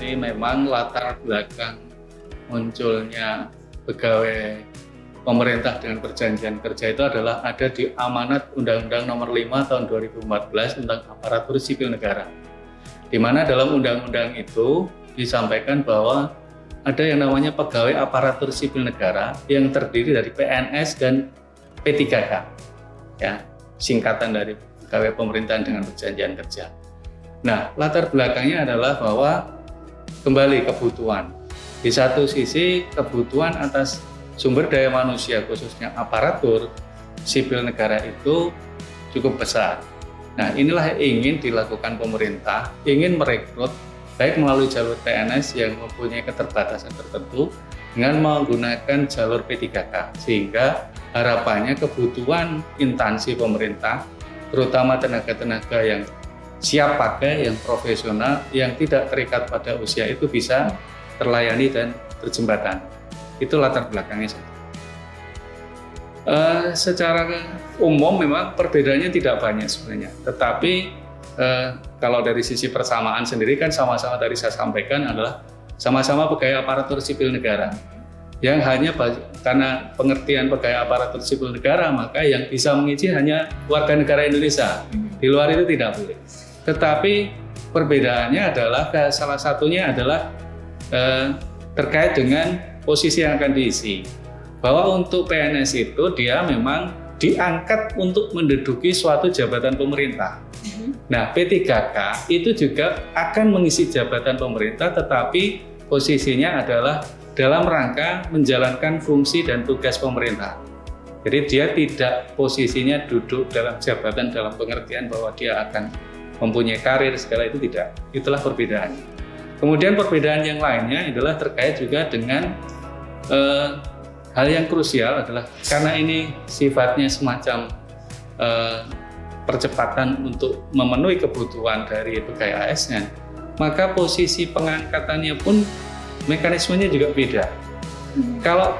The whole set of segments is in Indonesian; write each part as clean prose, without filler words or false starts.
Jadi memang latar belakang munculnya pegawai pemerintah dengan perjanjian kerja itu adalah ada di amanat Undang-Undang Nomor 5 Tahun 2014 tentang aparatur sipil negara. Di mana dalam undang-undang itu disampaikan bahwa ada yang namanya pegawai aparatur sipil negara yang terdiri dari PNS dan P3K, ya, singkatan dari pegawai pemerintahan dengan perjanjian kerja. Nah, latar belakangnya adalah bahwa kembali kebutuhan. Di satu sisi kebutuhan atas sumber daya manusia khususnya aparatur sipil negara itu cukup besar. Nah, inilah yang ingin dilakukan pemerintah, ingin merekrut baik melalui jalur PNS yang mempunyai keterbatasan tertentu dengan menggunakan jalur P3K, sehingga harapannya kebutuhan instansi pemerintah, terutama tenaga-tenaga yang siap pakai, yang profesional, yang tidak terikat pada usia itu bisa terlayani dan terjembatan. Itu latar belakangnya. Secara umum memang perbedaannya tidak banyak sebenarnya, tetapi kalau dari sisi persamaan sendiri kan sama-sama tadi saya sampaikan adalah sama-sama pegawai aparatur sipil negara. Yang hanya karena pengertian pegawai aparatur sipil negara, maka yang bisa mengisi hanya warga negara Indonesia. Di luar itu tidak boleh. Tetapi perbedaannya adalah salah satunya adalah terkait dengan posisi yang akan diisi. Bahwa untuk PNS itu dia memang diangkat untuk menduduki suatu jabatan pemerintah. Nah, P3K itu juga akan mengisi jabatan pemerintah, tetapi posisinya adalah dalam rangka menjalankan fungsi dan tugas pemerintah. Jadi dia tidak posisinya duduk dalam jabatan dalam pengertian bahwa dia akan mempunyai karir segala itu tidak. Itulah perbedaannya. Kemudian perbedaan yang lainnya adalah terkait juga dengan hal yang krusial adalah karena ini sifatnya semacam percepatan untuk memenuhi kebutuhan dari pegawai ASN, maka posisi pengangkatannya pun mekanismenya juga beda. Kalau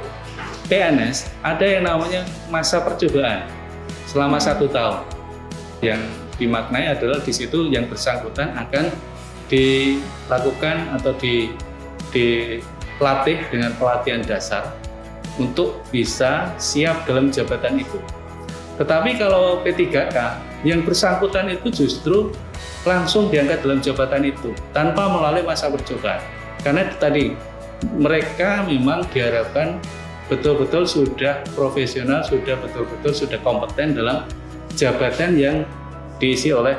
PNS ada yang namanya masa percobaan selama 1 tahun, yang dimaknai adalah di situ yang bersangkutan akan dilakukan atau dilatih dengan pelatihan dasar untuk bisa siap dalam jabatan itu. Tetapi kalau P3K yang bersangkutan itu justru langsung diangkat dalam jabatan itu tanpa melalui masa percobaan. Karena tadi mereka memang diharapkan betul-betul sudah profesional, sudah betul-betul sudah kompeten dalam jabatan yang diisi oleh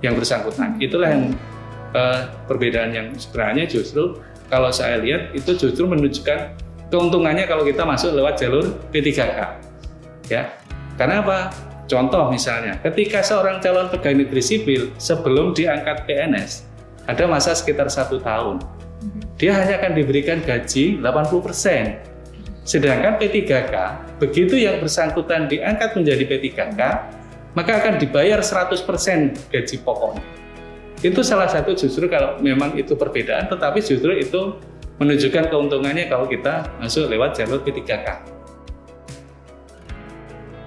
yang bersangkutan. Itulah yang perbedaan yang sebenarnya justru kalau saya lihat itu justru menunjukkan keuntungannya kalau kita masuk lewat jalur P3K. Ya. Karena apa? Contoh misalnya, ketika seorang calon pegawai negeri sipil sebelum diangkat PNS, ada masa sekitar 1 tahun. Dia hanya akan diberikan gaji 80%. Sedangkan P3K, begitu yang bersangkutan diangkat menjadi P3K, maka akan dibayar 100% gaji pokoknya. Itu salah satu justru kalau memang itu perbedaan, tetapi justru itu menunjukkan keuntungannya kalau kita masuk lewat jalur P3K.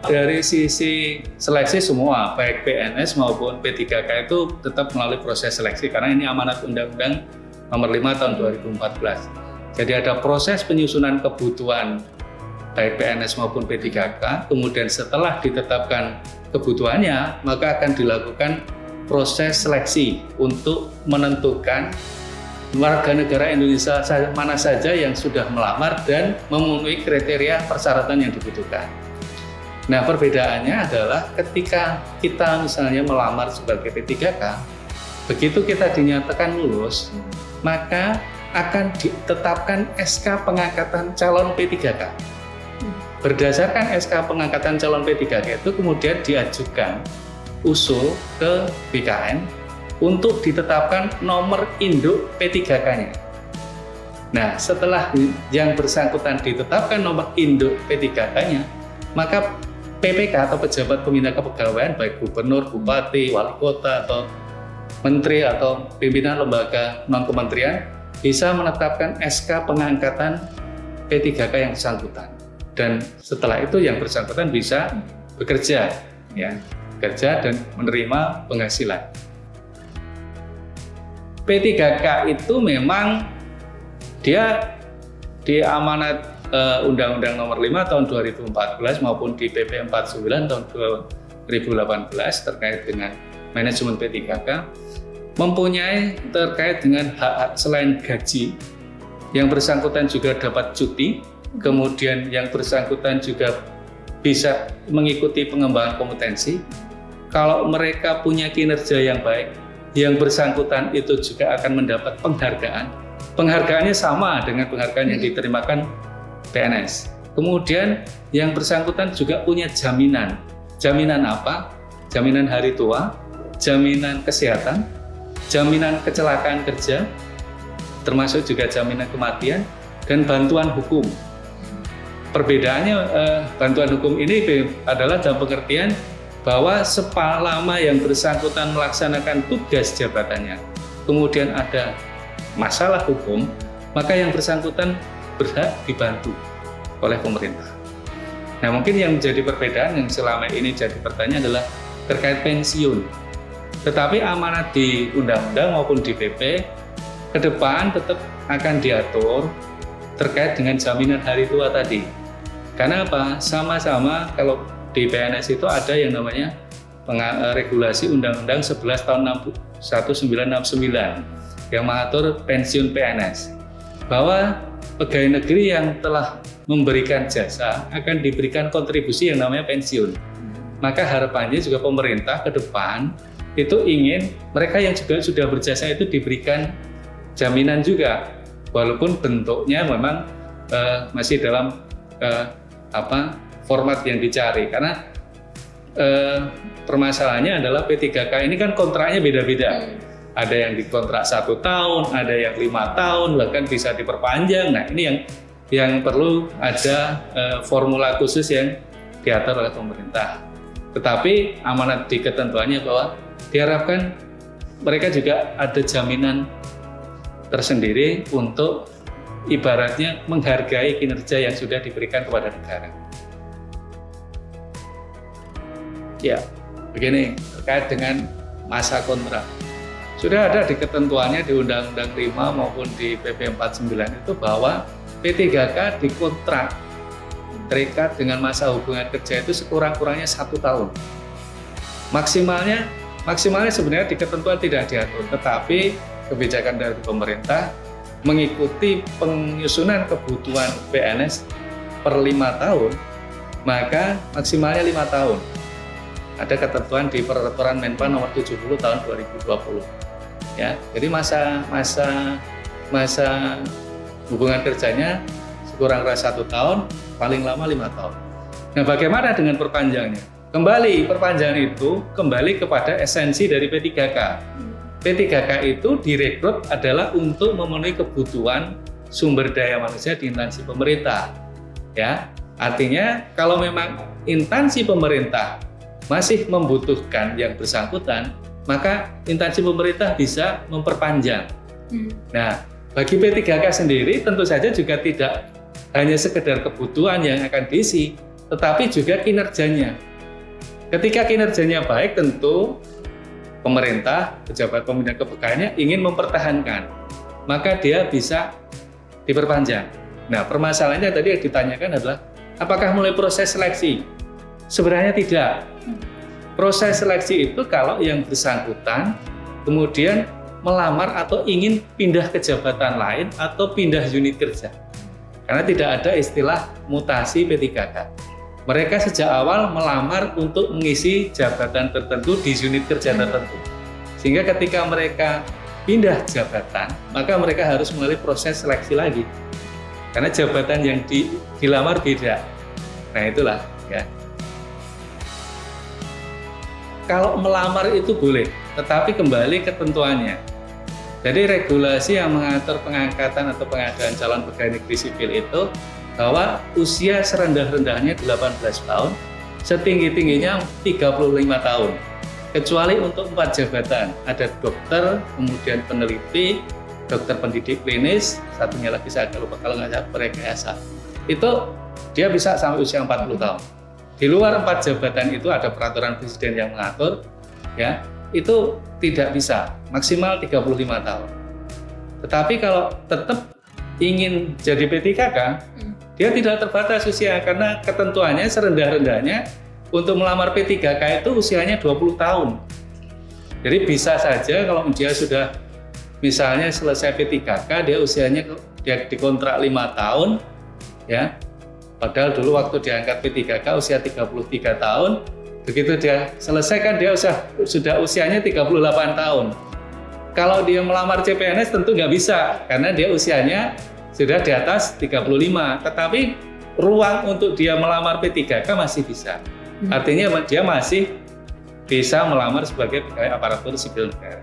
Dari sisi seleksi semua, baik PNS maupun P3K itu tetap melalui proses seleksi karena ini amanat Undang-Undang Nomor 5 Tahun 2014. Jadi ada proses penyusunan kebutuhan baik PNS maupun P3K, kemudian setelah ditetapkan kebutuhannya, maka akan dilakukan proses seleksi untuk menentukan warga negara Indonesia mana saja yang sudah melamar dan memenuhi kriteria persyaratan yang dibutuhkan. Nah, perbedaannya adalah ketika kita misalnya melamar sebagai P3K, begitu kita dinyatakan lulus, maka akan ditetapkan SK pengangkatan calon P3K. Berdasarkan SK pengangkatan calon P3K itu kemudian diajukan usul ke BKN untuk ditetapkan nomor induk P3K-nya. Nah, setelah yang bersangkutan ditetapkan nomor induk P3K-nya, maka PPK atau pejabat pembina kepegawaian, baik gubernur, bupati, wali kota, atau menteri atau pimpinan lembaga non-kementerian bisa menetapkan SK pengangkatan P3K yang bersangkutan. Dan setelah itu yang bersangkutan bisa bekerja, ya, bekerja dan menerima penghasilan. P3K itu memang dia di amanat Undang-Undang Nomor 5 Tahun 2014 maupun di PP 49 Tahun 2018 terkait dengan manajemen P3K mempunyai terkait dengan hak-hak selain gaji. Yang bersangkutan juga dapat cuti, kemudian yang bersangkutan juga bisa mengikuti pengembangan kompetensi. Kalau mereka punya kinerja yang baik, yang bersangkutan itu juga akan mendapat penghargaan. Penghargaannya sama dengan penghargaan yang diterimakan PNS. Kemudian yang bersangkutan juga punya jaminan. Jaminan apa? Jaminan hari tua, jaminan kesehatan, jaminan kecelakaan kerja, termasuk juga jaminan kematian, dan bantuan hukum. Perbedaannya bantuan hukum ini adalah dalam pengertian bahwa selama yang bersangkutan melaksanakan tugas jabatannya, kemudian ada masalah hukum, maka yang bersangkutan berhak dibantu oleh pemerintah. Nah, mungkin yang menjadi perbedaan yang selama ini jadi pertanyaan adalah terkait pensiun. Tetapi amanat di undang-undang maupun di PP ke depan tetap akan diatur terkait dengan jaminan hari tua tadi. Karena apa? Sama-sama kalau di PNS itu ada yang namanya regulasi Undang-Undang 11 tahun 1969 yang mengatur pensiun PNS, bahwa pegawai negeri yang telah memberikan jasa akan diberikan kontribusi yang namanya pensiun. Maka harapannya juga pemerintah ke depan itu ingin mereka yang juga sudah berjasa itu diberikan jaminan juga, walaupun bentuknya memang masih dalam format yang dicari. Karena permasalahannya adalah P3K ini kan kontraknya beda-beda. Ada yang dikontrak 1 tahun, ada yang 5 tahun, bahkan bisa diperpanjang. Nah, ini yang perlu ada formula khusus yang diatur oleh pemerintah. Tetapi amanat di ketentuannya bahwa diharapkan mereka juga ada jaminan tersendiri untuk ibaratnya menghargai kinerja yang sudah diberikan kepada negara. Ya, begini terkait dengan masa kontrak. Sudah ada di ketentuannya di Undang-Undang 5 maupun di PP 49 itu bahwa P3K dikontrak terikat dengan masa hubungan kerja itu sekurang-kurangnya 1 tahun. Maksimalnya sebenarnya di ketentuan tidak diatur, tetapi kebijakan dari pemerintah mengikuti penyusunan kebutuhan PNS per 5 tahun, maka maksimalnya 5 tahun. Ada ketentuan di Peraturan Menpan Nomor 70 Tahun 2020. Ya, jadi masa hubungan kerjanya sekurang-kurangnya 1 tahun, paling lama 5 tahun. Nah, bagaimana dengan perpanjangannya? Kembali perpanjangan itu kembali kepada esensi dari P3K. P3K itu direkrut adalah untuk memenuhi kebutuhan sumber daya manusia di instansi pemerintah. Ya, artinya kalau memang instansi pemerintah masih membutuhkan yang bersangkutan, maka instansi pemerintah bisa memperpanjang. Nah, bagi P3K sendiri tentu saja juga tidak hanya sekedar kebutuhan yang akan diisi, tetapi juga kinerjanya. Ketika kinerjanya baik, tentu pemerintah, pejabat pembina kepegawaiannya ingin mempertahankan, maka dia bisa diperpanjang. Nah, permasalahannya tadi yang ditanyakan adalah apakah mulai proses seleksi? Sebenarnya tidak. Proses seleksi itu kalau yang bersangkutan kemudian melamar atau ingin pindah ke jabatan lain atau pindah unit kerja. Karena tidak ada istilah mutasi P3K. Mereka sejak awal melamar untuk mengisi jabatan tertentu di unit kerja tertentu. Sehingga ketika mereka pindah jabatan, maka mereka harus melalui proses seleksi lagi. Karena jabatan yang dilamar beda. Nah, itulah ya. Kalau melamar itu boleh, tetapi kembali ketentuannya. Jadi regulasi yang mengatur pengangkatan atau pengadaan calon pegawai negeri sipil itu bahwa usia serendah-rendahnya 18 tahun, setinggi-tingginya 35 tahun. Kecuali untuk 4 jabatan, ada dokter, kemudian peneliti, dokter pendidik klinis, satunya lagi saya lupa kalau nggak salah perekayasa. Itu dia bisa sampai usia 40 tahun. Di luar 4 jabatan itu ada peraturan presiden yang mengatur, ya, itu tidak bisa, maksimal 35 tahun. Tetapi kalau tetap ingin jadi P3K, dia tidak terbatas usia karena ketentuannya serendah-rendahnya untuk melamar P3K itu usianya 20 tahun. Jadi bisa saja kalau dia sudah misalnya selesai P3K, dia usianya dia dikontrak 5 tahun, ya. Padahal dulu waktu diangkat P3K usia 33 tahun, begitu dia selesai kan dia sudah usianya 38 tahun. Kalau dia melamar CPNS tentu nggak bisa, karena dia usianya sudah di atas 35. Tetapi ruang untuk dia melamar P3K masih bisa. Artinya dia masih bisa melamar sebagai pegawai aparatur sipil negara.